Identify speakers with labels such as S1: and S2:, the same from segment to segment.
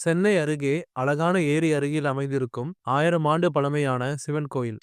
S1: சென்னை அருகே அழகான ஏரி அருகில் அமைந்திருக்கும் 1000 ஆண்டு பழமையான சிவன் கோயில்.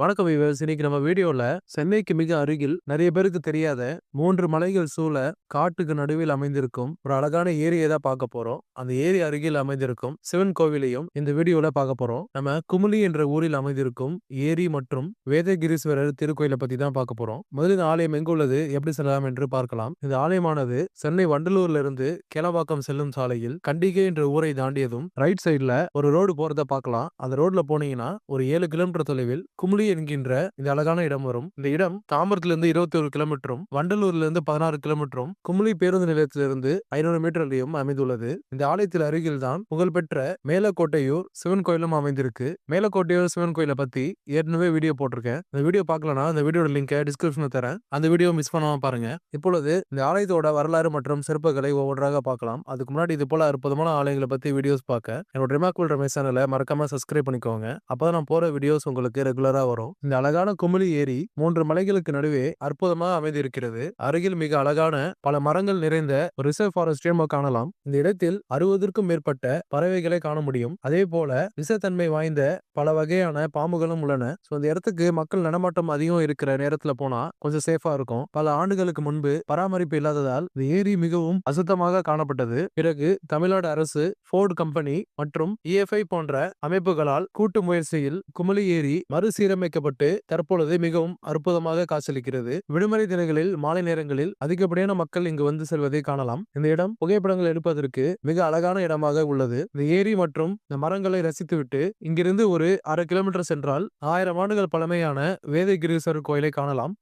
S1: வணக்கம் வியூவர்ஸ். இன்னைக்கு நம்ம வீடியோல சென்னைக்கு மிக அருகில் நிறைய பேருக்கு தெரியாத 3 மலைகள் சூழ காட்டுக்கு நடுவில் அமைந்திருக்கும் ஒரு அழகான ஏரியை தான் பார்க்க போறோம். அந்த ஏரி அருகில் அமைந்திருக்கும் சிவன் கோவிலையும் இந்த வீடியோல பார்க்க போறோம். நம்ம குமுளி என்ற ஊரில் அமைந்திருக்கும் ஏரி மற்றும் வேதகிரீஸ்வரர் திருக்கோயிலை பத்தி தான் பார்க்க போறோம். முதலில் இந்த ஆலயம் எங்குள்ளது, எப்படி செல்லலாம் என்று பார்க்கலாம். இந்த ஆலயமானது சென்னை வண்டலூர்ல இருந்து கேளவாக்கம் செல்லும் சாலையில் கண்டிகை என்ற ஊரை தாண்டியதும் ரைட் சைடுல ஒரு ரோடு போறத பார்க்கலாம். அந்த ரோட்ல போனீங்கன்னா ஒரு 7 கிலோமீட்டர் தொலைவில் குமுளி என்கின்ற இந்த அழகான இடம் வரும். இந்த இடம் தாம்பரத்திலிருந்து 21 கிலோமீட்டரும் வண்டலூர்ல இருந்து 16 கிலோமீட்டரும் குமுளி பேருந்து நிலையத்திலிருந்து 500 மீட்டர்லயும் அமைந்துள்ளது. இந்த ஆலயத்தில் அருகில் தான் புகழ்பெற்ற மேலக்கோட்டையூர் சிவன் கோயிலும் அமைந்திருக்கு. மேலக்கோட்டையூர் சிவன் கோயிலை பத்தி ஏற்கனவே வீடியோ போட்டிருக்கேன். இந்த வீடியோ பார்க்கலனா அந்த வீடியோட லிங்கை டிஸ்கிரிப்ஷன்ல தரேன். அந்த வீடியோ மிஸ் பண்ணாம பாருங்க. இப்பொழுது இந்த ஆலயத்தோட வரலாறு மற்றும் சிறப்புகளை ஒவ்வொன்றாக பார்க்கலாம். அதுக்கு முன்னாடி இது போல அற்புதமான ஆலயங்களை பத்தி வீடியோஸ் பார்க்க என்னோட ரிமார்க்கபிள் ரமேஷ் சேனலை மறக்காம சப்ஸ்கிரைப் பண்ணிக்கோங்க. அப்பதான் நான் போற வீடியோஸ் உங்களுக்கு ரெகுலரா வரும். இந்த அழகான குமுளி ஏரி 3 மலைகளுக்கு நடுவே அற்புதமாக அமைந்திருக்கிறது. அருகில் மிக அழகான பல மரங்கள் நிறைந்த ஒரு ரிசர்வ் ஃபாரஸ்டையும் காணலாம். இந்த இடத்தில் 60க்கும் மேற்பட்ட பறவைகளை காண முடியும். அதே போல விஷத்தன்மை வாய்ந்த பல வகையான பாம்புகளும் உள்ளன. இந்த இடத்துக்கு மக்கள் நடமாட்டம் அதிகம் இருக்கிற நேரத்துல போனா கொஞ்சம் சேஃபா இருக்கும். பல ஆண்டுகளுக்கு முன்பு பராமரிப்பு இல்லாததால் இந்த ஏரி மிகவும் அசுத்தமாக காணப்பட்டது. பிறகு தமிழ்நாடு அரசு, ஃபோர்டு கம்பெனி மற்றும் EFI போன்ற அமைப்புகளால் கூட்டு முயற்சியில் குமுளி ஏரி மறுசீரமைக்கப்பட்டு தற்பொழுது மிகவும் அற்புதமாக காட்சியளிக்கிறது. விடுமுறை தினங்களில் மாலை நேரங்களில் அதிகப்படியான மக்கள் இங்கு வந்து செல்வதை காணலாம். இந்த இடம் புகைப்படங்கள் எடுப்பதற்கு மிக அழகான இடமாக உள்ளது. இந்த ஏரி மற்றும் இந்த மரங்களை ரசித்துவிட்டு இங்கிருந்து ஒரு 1/2 கிலோமீட்டர் சென்றால் 1000 ஆண்டுகள் பழமையான வேதகிரீஸ்வரர் கோயிலை காணலாம்.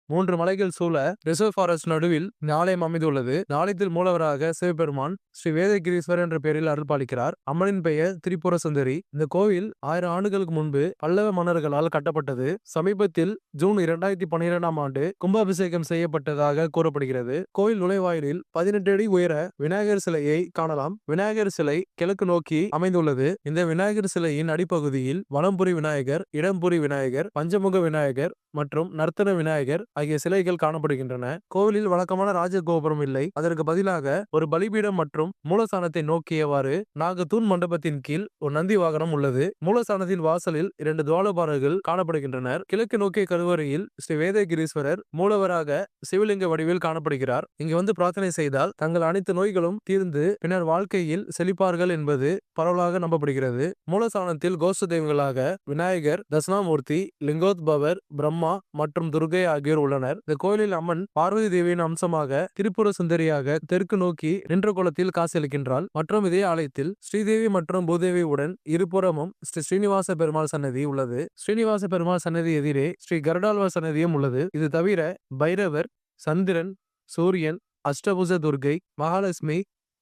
S1: 3 மலைகள் சூழ ரிசர்வ் ஃபாரஸ்ட் நடுவில் இந்த ஆலயம் அமைந்துள்ளது. இந்த ஆலயத்தில் மூலவராக சிவபெருமான் ஸ்ரீ வேதகிரீஸ்வரர் என்ற பெயரில் அருள்பாலிக்கிறார். அம்மனின் பெயர் திரிபுர சுந்தரி. இந்த கோவில் 1000 ஆண்டுகளுக்கு முன்பு பல்லவ மன்னர்களால் கட்டப்பட்டது. சமீபத்தில் ஜூன் 2012ஆம் ஆண்டு கும்பாபிஷேகம் செய்யப்பட்டதாக கூறப்படுகிறது. கோயில் நுழைவாயிலில் 18 அடி உயர விநாயகர் சிலையை காணலாம். விநாயகர் சிலை கிழக்கு நோக்கி அமைந்துள்ளது. இந்த விநாயகர் சிலையின் அடிப்பகுதியில் வலம்புரி விநாயகர், இடம்புரி விநாயகர், பஞ்சமுக விநாயகர் மற்றும் நர்த்தன விநாயகர் ஆகிய சிலைகள் காணப்படுகின்றன. கோவிலில் வழக்கமான ராஜகோபுரம் இல்லை. அதற்கு பதிலாக ஒரு பலிபீடம் மற்றும் மூலஸ்தானத்தை நோக்கியவாறு நாகத்தூண் மண்டபத்தின் கீழ் ஒரு நந்தி வாகனம் உள்ளது. மூலஸ்தானத்தின் வாசலில் 2 துவாரபாலகர்கள் காணப்படுகின்றனர். கிழக்கு நோக்கிய கருவறையில் ஸ்ரீ வேதகிரீஸ்வரர் மூலவராக சிவலிங்க வடிவில் காணப்படுகிறார். இங்கு வந்து பிரார்த்தனை செய்தால் தங்கள் அனைத்து நோய்களும் தீர்ந்து பின்னர் வாழ்க்கையில் செழிப்பார்கள் என்பது பரவலாக நம்பப்படுகிறது. மூலஸ்தானத்தில் கோஷ்ட தெய்வங்களாக விநாயகர், தட்சிணாமூர்த்தி, லிங்கோத்பவர், பிரம்மா மற்றும் துர்கை ஆகியோர் உள்ளனர். இந்த கோயிலில் அம்மன் பார்வதி தேவியின் அம்சமாக திரிபுர சுந்தரியாக தெற்கு நோக்கி நின்ற கோலத்தில் காட்சியளிக்கின்றாள். மற்றும் இதே ஆலயத்தில் ஸ்ரீதேவி மற்றும் பூதேவியுடன் இருபுறமும் ஸ்ரீ ஸ்ரீனிவாச பெருமாள் சன்னதி உள்ளது. ஸ்ரீனிவாச பெருமாள் சன்னதி எதிரே ஸ்ரீ கருடாழ்வார் சன்னதியும் உள்ளது. இது தவிர பைரவர், சந்திரன், சூரியன், அஷ்டபுஜ துர்கை, மகாலட்சுமி,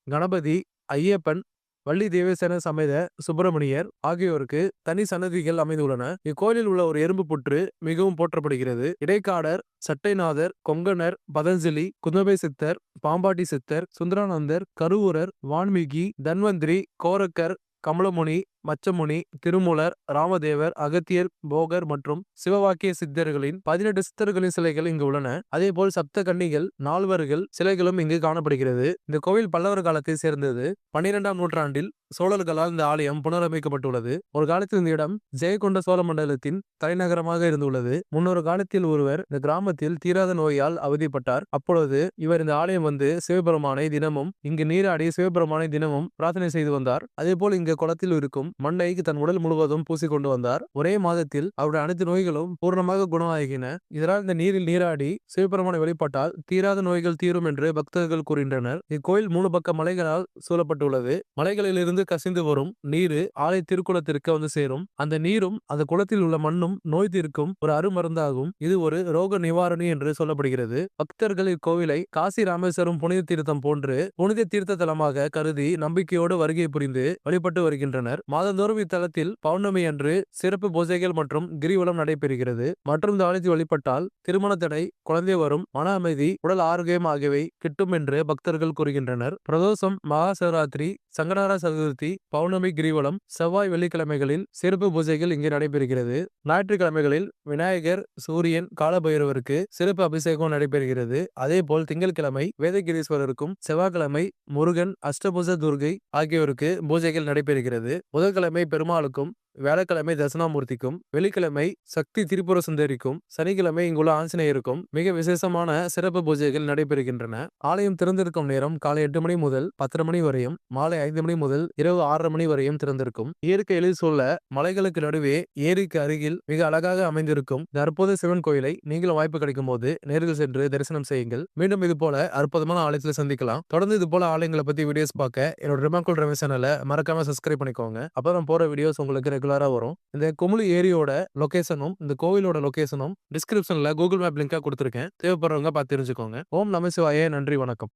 S1: கணபதி, ஐயப்பன், வள்ளி தேவசேன சமேத சுப்பிரமணியர் ஆகியோருக்கு தனி சன்னதிகள் அமைந்துள்ளன. இக்கோயிலில் உள்ள ஒரு எறும்பு புற்று மிகவும் போற்றப்படுகிறது. இடைக்காடர், சட்டைநாதர், கொங்கணர், பதஞ்சலி, குந்தபை சித்தர், பாம்பாட்டி சித்தர், சுந்தரானந்தர், கருவூரர், வான்மீகி, தன்வந்திரி, கோரக்கர், கமலமுனி, மச்சமுனி, திருமூலர், ராமதேவர், அகத்தியர், போகர் மற்றும் சிவவாக்கிய சித்தர்களின் 18 சித்தர்களின் சிலைகள் இங்கு உள்ளன. அதே போல் சப்த கன்னிகள், நால்வர்கள் சிலைகளும் இங்கு காணப்படுகிறது. இந்த கோவில் பல்லவர் காலத்தை சேர்ந்தது. 12ஆம் நூற்றாண்டில் சோழர்களால் இந்த ஆலயம் புனரமைக்கப்பட்டுள்ளது. ஒரு காலத்தில் இந்த இடம் ஜெயகொண்ட சோழ மண்டலத்தின் தலைநகரமாக இருந்துள்ளது. முன்னொரு காலத்தில் ஒருவர் இந்த கிராமத்தில் தீராத நோயால் அவதிப்பட்டார். அப்பொழுது இவர் இந்த ஆலயம் வந்து சிவபெருமானை தினமும் இங்கு நீராடி சிவபெருமானை தினமும் பிரார்த்தனை செய்து வந்தார். அதே போல் இங்கு குளத்தில் இருக்கும் மண்ணை தன் உடல் முழுவதும் பூசிக்கொண்டு வந்தார். ஒரே மாதத்தில் அவருடைய அனைத்து நோய்களும் பூர்ணமாக குணமாகின. இதனால் இந்த நீரில் நீராடி சிவபெருமானை வழிபட்டால் தீராத நோய்கள் தீரும் என்று பக்தர்கள் கூறுகின்றனர். இக்கோயில் 3 பக்க மலைகளால் சூழப்பட்டுள்ளது. மலைகளில் இருந்து கசிந்து வரும் நீர் ஆலய திருக்குளத்திற்கு வந்து சேரும். அந்த நீரும் அந்த குளத்தில் உள்ள மண்ணும் நோய் தீர்க்கும் ஒரு அருமருந்தாகும். இது ஒரு ரோக நிவாரணி என்று சொல்லப்படுகிறது. பக்தர்கள் இக்கோவிலை காசி ராமேஸ்வரம் புனித தீர்த்தம் போன்று புனித தீர்த்த தலமாக கருதி நம்பிக்கையோடு வருகை புரிந்து வழிபட்டு வருகின்றனர். மாத மாதந்தோறும் இத்தலத்தில் பௌர்ணமி அன்று சிறப்பு பூஜைகள் மற்றும் கிரிவலம் நடைபெறுகிறது. மற்றும் இந்த ஆலயத்தில் வழிபட்டால் திருமண தடை, குழந்தை வரும், மன அமைதி, உடல் ஆரோக்கியம் ஆகியவை கிட்டும் என்று பக்தர்கள் கூறுகின்றனர். பிரதோஷம், மகா சிவராத்திரி, சங்கடஹர சதுர்த்தி, பௌர்ணமி, கிரிவலம், செவ்வாய், வெள்ளிக்கிழமைகளில் சிறப்பு பூஜைகள் இங்கே நடைபெறுகிறது. ஞாயிற்றுக்கிழமைகளில் விநாயகர், சூரியன், காலபைரவருக்கு சிறப்பு அபிஷேகம் நடைபெறுகிறது. அதேபோல் திங்கட்கிழமை வேதகிரீஸ்வரருக்கும், செவ்வாய்க்கிழமை முருகன், அஷ்டபுஜ துர்கை ஆகியோருக்கு பூஜைகள் நடைபெறுகிறது. புதன்கிழமை பெருமாளுக்கும், வியாழக்கிழமை தட்சிணாமூர்த்திக்கும், வெள்ளிக்கிழமை சக்தி திரிபுர சுந்தரிக்கும், சனிக்கிழமை இங்குள்ள ஆஞ்சநேயருக்கும் மிக விசேஷமான சிறப்பு பூஜைகள் நடைபெறுகின்றன. ஆலயம் திறந்திருக்கும் நேரம் காலை 8 மணி முதல் 10 மணி வரையும், மாலை 5 மணி முதல் இரவு 6:30 மணி வரையும் திறந்திருக்கும். இயற்கை எழில் சூழ மலைகளுக்கு நடுவே ஏரிக்கு அருகில் மிக அழகாக அமைந்திருக்கும் இந்த அற்புத சிவன் கோயிலை நீங்களும் வாய்ப்பு கிடைக்கும் போது நேரில் சென்று தரிசனம் செய்யுங்கள். மீண்டும் இது போல அற்புதமான ஆலயத்தில் சந்திக்கலாம். தொடர்ந்து இது போல ஆலயங்களை பத்தி வீடியோஸ் பார்க்க என்னோட ரிமாக்குள் ரமேஷ் சேனலை மறக்காம சப்ஸ்கிரைப் பண்ணிக்கோங்க. அப்பதான் போற வீடியோஸ் உங்களுக்கு ரெகுலரா வரும். இந்த குமுளி ஏரியோட லொகேஷனும் இந்த கோவிலோட லொகேஷனும் டிஸ்கிரிப்ஷன்ல கூகுள் மேப் லிங்கா கொடுத்திருக்கேன். தேவைப்படுறவங்க பார்த்து தெரிஞ்சுக்கோங்க. ஓம் நம சிவாய. நன்றி, வணக்கம்.